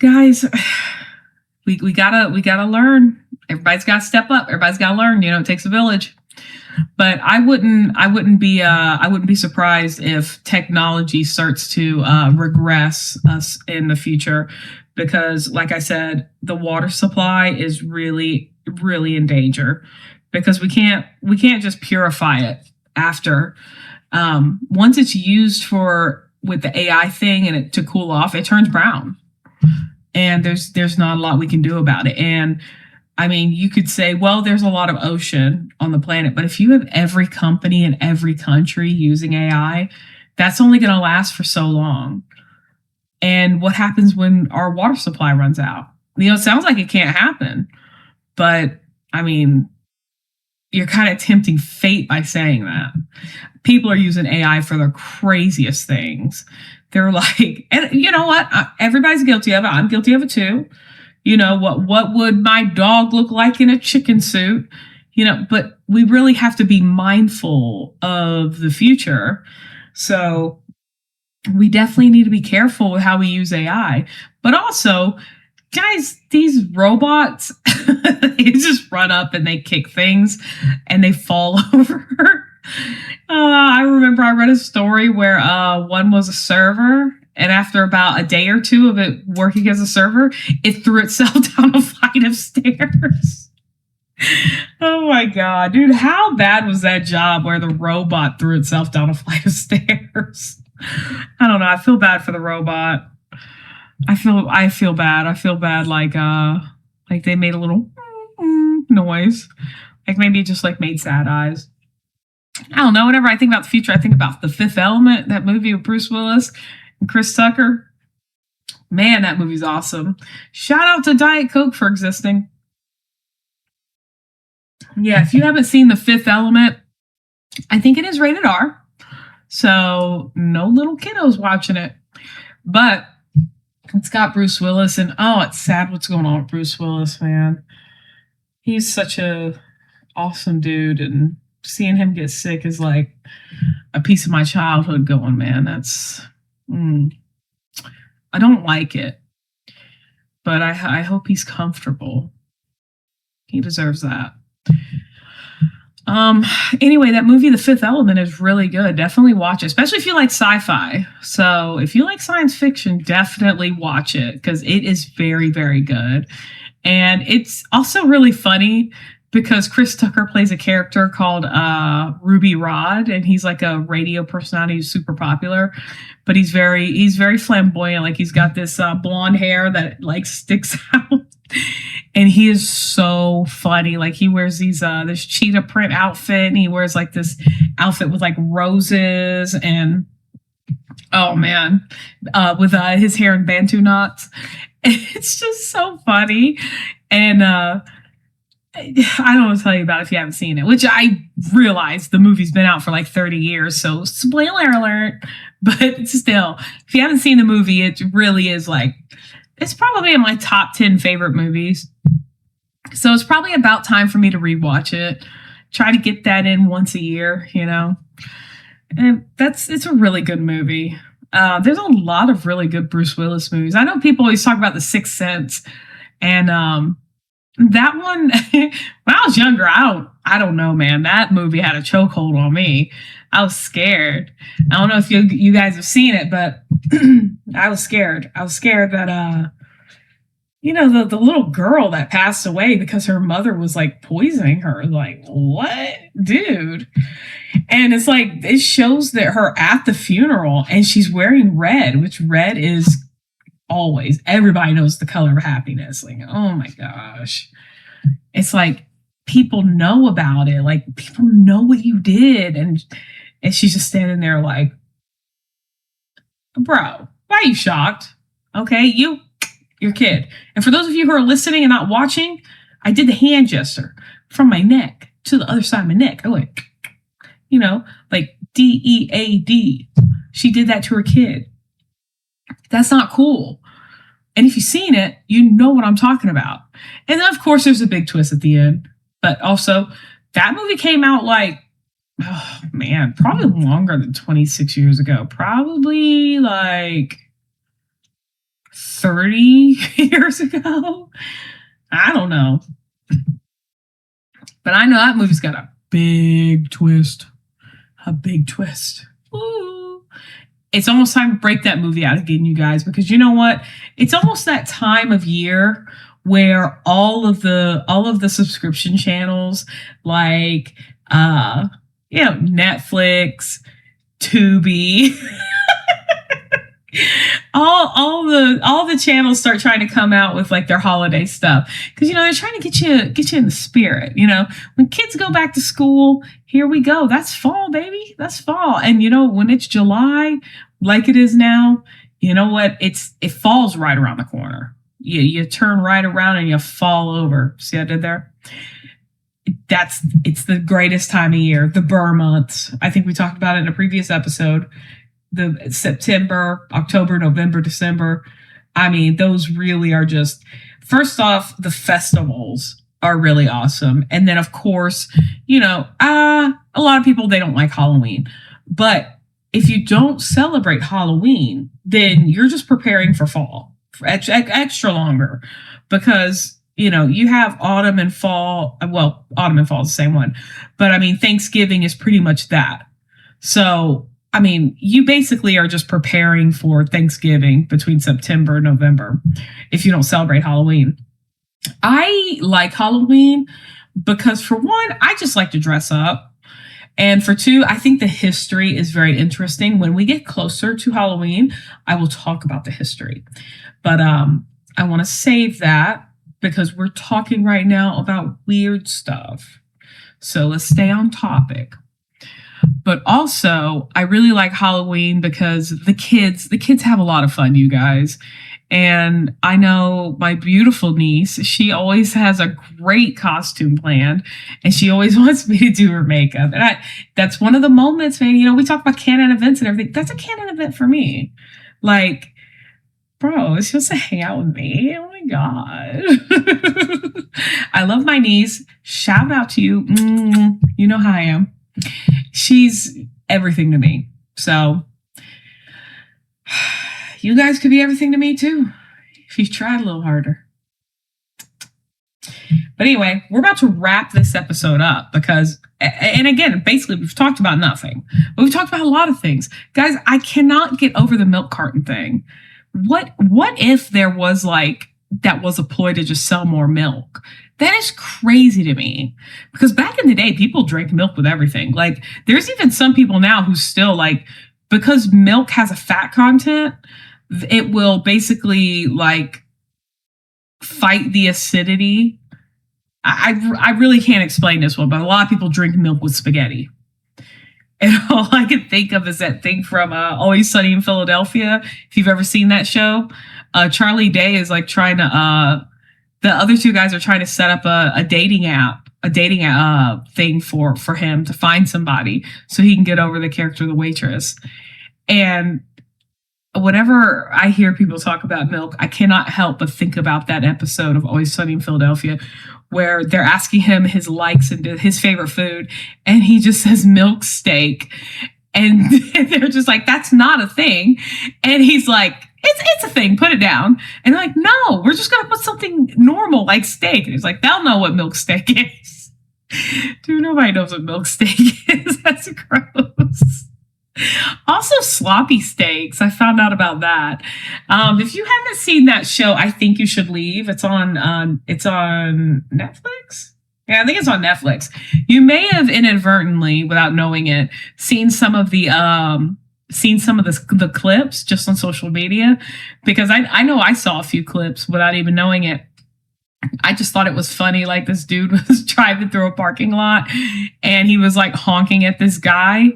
guys, we gotta learn. Everybody's got to step up. Everybody's got to learn. You know, it takes a village. But I wouldn't be surprised if technology starts to regress us in the future, because, like I said, the water supply is really, really in danger, because we can't just purify it after. Once it's used with the AI thing and it to cool off, it turns brown, and there's not a lot we can do about it. And I mean, you could say, well, there's a lot of ocean on the planet, but if you have every company in every country using AI, that's only going to last for so long. And what happens when our water supply runs out? You know, it sounds like it can't happen, but I mean, you're kind of tempting fate by saying that. People are using AI for the craziest things. They're like, and you know what? Everybody's guilty of it. I'm guilty of it too. You know, what would my dog look like in a chicken suit? You know, but we really have to be mindful of the future. So we definitely need to be careful with how we use AI. But also, guys, these robots, they just run up and they kick things and they fall over. I remember I read a story where one was a server, and after about a day or two of it working as a server, it threw itself down a flight of stairs. Oh my God, dude, how bad was that job where the robot threw itself down a flight of stairs? I don't know. I feel bad for the robot. I feel bad. I feel bad like they made a little noise. Like maybe it just like made sad eyes. I don't know. Whenever I think about the future, I think about The Fifth Element, that movie with Bruce Willis and Chris Tucker. Man, that movie's awesome. Shout out to Diet Coke for existing. Yeah, if you haven't seen The Fifth Element, I think it is rated R. So no little kiddos watching it. But it's got Bruce Willis, and oh, it's sad what's going on with Bruce Willis, man. He's such a awesome dude, and seeing him get sick is like a piece of my childhood going, man. That's, I don't like it, but I hope he's comfortable. He deserves that. Um, anyway, that movie, The Fifth Element, is really good. Definitely watch it, especially if you like sci-fi. So if you like science fiction, definitely watch it because it is very, very good. And it's also really funny because Chris Tucker plays a character called Ruby Rod, and he's like a radio personality who's super popular, but he's very flamboyant. Like he's got this blonde hair that like sticks out. And he is so funny. Like he wears these this cheetah print outfit, and he wears like this outfit with like roses and oh man, with his hair in bantu knots. It's just so funny, and I don't want to tell you about it if you haven't seen it. Which I realize the movie's been out for like 30 years, so spoiler alert. But still, if you haven't seen the movie, it really is like it's probably in my top 10 favorite movies. So it's probably about time for me to rewatch it. Try to get that in once a year, you know. And it's a really good movie. There's a lot of really good Bruce Willis movies. I know people always talk about The Sixth Sense, and that one when I was younger, I don't know, man. That movie had a chokehold on me. I was scared. I don't know if you guys have seen it, but I was scared. I was scared that the little girl that passed away because her mother was like poisoning her. Like, what? Dude. And it's like it shows that her at the funeral and she's wearing red, which red is always everybody knows the color of happiness. Like, oh my gosh. It's like people know about it. Like people know what you did. And she's just standing there like, bro, why are you shocked? Okay, your kid. And for those of you who are listening and not watching, I did the hand gesture from my neck to the other side of my neck. I went, like DEAD. She did that to her kid. That's not cool. And if you've seen it, you know what I'm talking about. And then, of course, there's a big twist at the end. But also, that movie came out like, oh man, probably longer than 26 years ago. Probably like 30 years ago. I don't know. But I know that movie's got a big twist. A big twist. Ooh. It's almost time to break that movie out again, you guys, because you know what? It's almost that time of year where all of the subscription channels like Netflix, Tubi, all the channels start trying to come out with like their holiday stuff because they're trying to get you in the spirit. When kids go back to school, here we go. That's fall, baby. That's fall. And when it's July, like it is now, you know what? It falls right around the corner. You turn right around and you fall over. See what I did there? It's the greatest time of year. The Burr months. I think we talked about it in a previous episode. The September, October, November, December. I mean, those really are just, first off, the festivals are really awesome. And then, of course, a lot of people, they don't like Halloween. But if you don't celebrate Halloween, then you're just preparing for fall, for extra longer. Because, you have autumn and fall. Well, autumn and fall is the same one. But, I mean, Thanksgiving is pretty much that. So, I mean, you basically are just preparing for Thanksgiving between September and November if you don't celebrate Halloween. I like Halloween because, for one, I just like to dress up. And for two, I think the history is very interesting. When we get closer to Halloween, I will talk about the history. But I want to save that because we're talking right now about weird stuff. So let's stay on topic. But also, I really like Halloween because the kids have a lot of fun, you guys. And I know my beautiful niece, she always has a great costume planned and she always wants me to do her makeup. And that's one of the moments, man, we talk about canon events and everything. That's a canon event for me. Like, bro, it's just to hang out with me. Oh my God. I love my niece. Shout out to you. You know how I am. She's everything to me. So you guys could be everything to me too if you tried a little harder. But anyway, we're about to wrap this episode up because, and again, basically we've talked about nothing, but we've talked about a lot of things. Guys, I cannot get over the milk carton thing. What if there was like, that was a ploy to just sell more milk? That is crazy to me, because back in the day, people drank milk with everything. Like, there's even some people now who still like, because milk has a fat content, it will basically like fight the acidity. I really can't explain this one, but a lot of people drink milk with spaghetti. And all I can think of is that thing from Always Sunny in Philadelphia. If you've ever seen that show, Charlie Day is like trying to, the other two guys are trying to set up a dating thing for him to find somebody so he can get over the character of the waitress. And whenever I hear people talk about milk, I cannot help but think about that episode of Always Sunny in Philadelphia where they're asking him his likes and his favorite food, and he just says milk steak. And they're just like, that's not a thing. And he's like, it's a thing, put it down. And they're like, no, we're just going to put something normal like steak. And he's like, they'll know what milk steak is. Dude, nobody knows what milk steak is. That's gross. Also, sloppy steaks. I found out about that. If you haven't seen that show, I think you should leave. It's on Netflix. Yeah, I think it's on Netflix. You may have inadvertently, without knowing it, seen some of the clips just on social media, because I know I saw a few clips without even knowing it. I just thought it was funny. Like, this dude was driving through a parking lot and he was like honking at this guy.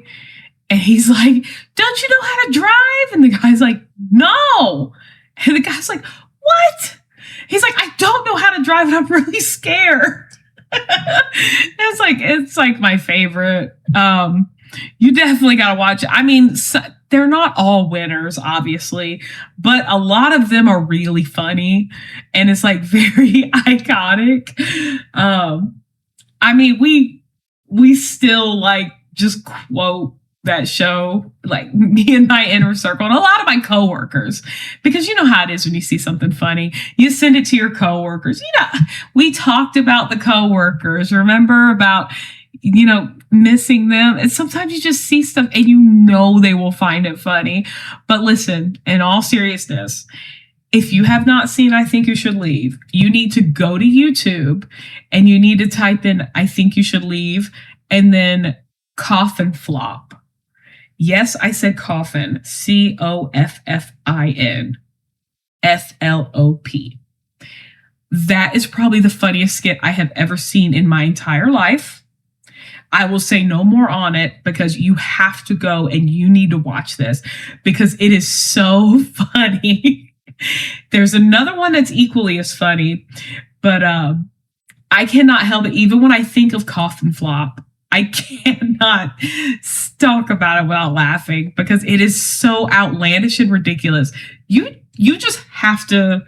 And he's like, don't you know how to drive? And the guy's like, no. And the guy's like, what? He's like, I don't know how to drive and I'm really scared. It's like my favorite. You definitely got to watch it. I mean, they're not all winners, obviously, but a lot of them are really funny. And it's like very iconic. I mean, we still like just quote that show, like me and my inner circle and a lot of my coworkers, because you know how it is when you see something funny, you send it to your coworkers. You know, we talked about the coworkers, remember, about, you know, missing them. And sometimes you just see stuff and you know they will find it funny. But listen, in all seriousness, if you have not seen I Think You Should Leave, you need to go to YouTube and you need to type in I Think You Should Leave and then coffin flop. Yes, I said coffin. COFFIN FLOP. That is probably the funniest skit I have ever seen in my entire life. I will say no more on it because you have to go and you need to watch this because it is so funny. There's another one that's equally as funny, but I cannot help it. Even when I think of coffin flop, I cannot talk about it without laughing because it is so outlandish and ridiculous. You just have to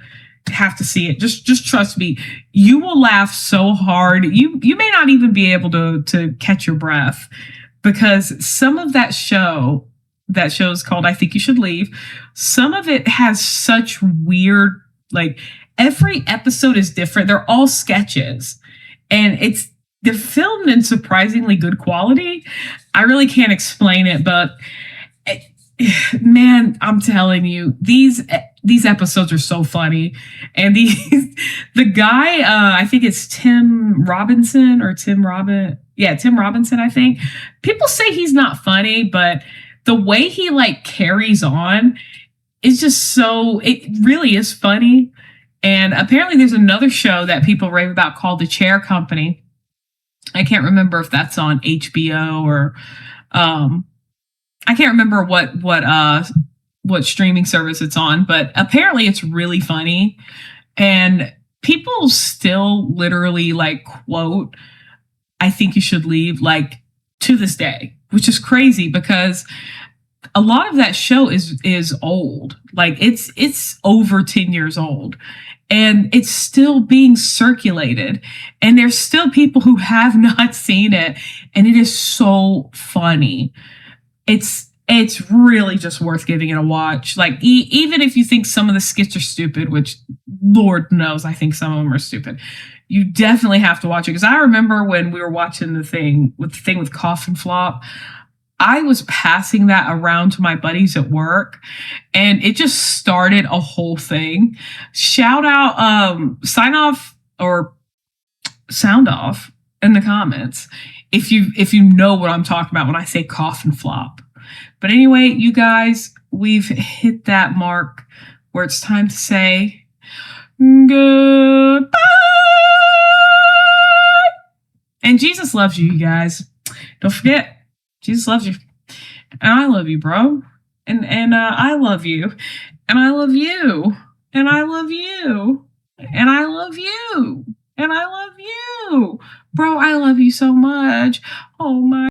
see it. Just trust me. You will laugh so hard. You may not even be able to catch your breath because some of that show is called I Think You Should Leave. Some of it has such weird, like every episode is different. They're all sketches and they're filmed in surprisingly good quality. I really can't explain it, but man, I'm telling you, these episodes are so funny. And the guy, I think it's Tim Robinson, I think. People say he's not funny, but the way he like carries on is just it really is funny. And apparently there's another show that people rave about called The Chair Company. I can't remember if that's on HBO or I can't remember what streaming service it's on, but apparently it's really funny. And people still literally like quote I Think You Should Leave like to this day, which is crazy because a lot of that show is old. Like it's over 10 years old. And it's still being circulated. And there's still people who have not seen it. And it is so funny. It's really just worth giving it a watch. Like, even if you think some of the skits are stupid, which Lord knows I think some of them are stupid, You definitely have to watch it, because I remember when we were watching the thing with Cough and Flop, I was passing that around to my buddies at work, and it just started a whole thing. Shout out, sign off or sound off in the comments if you know what I'm talking about when I say Cough and Flop. But anyway, you guys, we've hit that mark where it's time to say goodbye. And Jesus loves you, you guys. Don't forget, Jesus loves you. And I love you, bro. And I love you. And I love you. And I love you. And I love you. And I love you. Bro, I love you so much. Oh my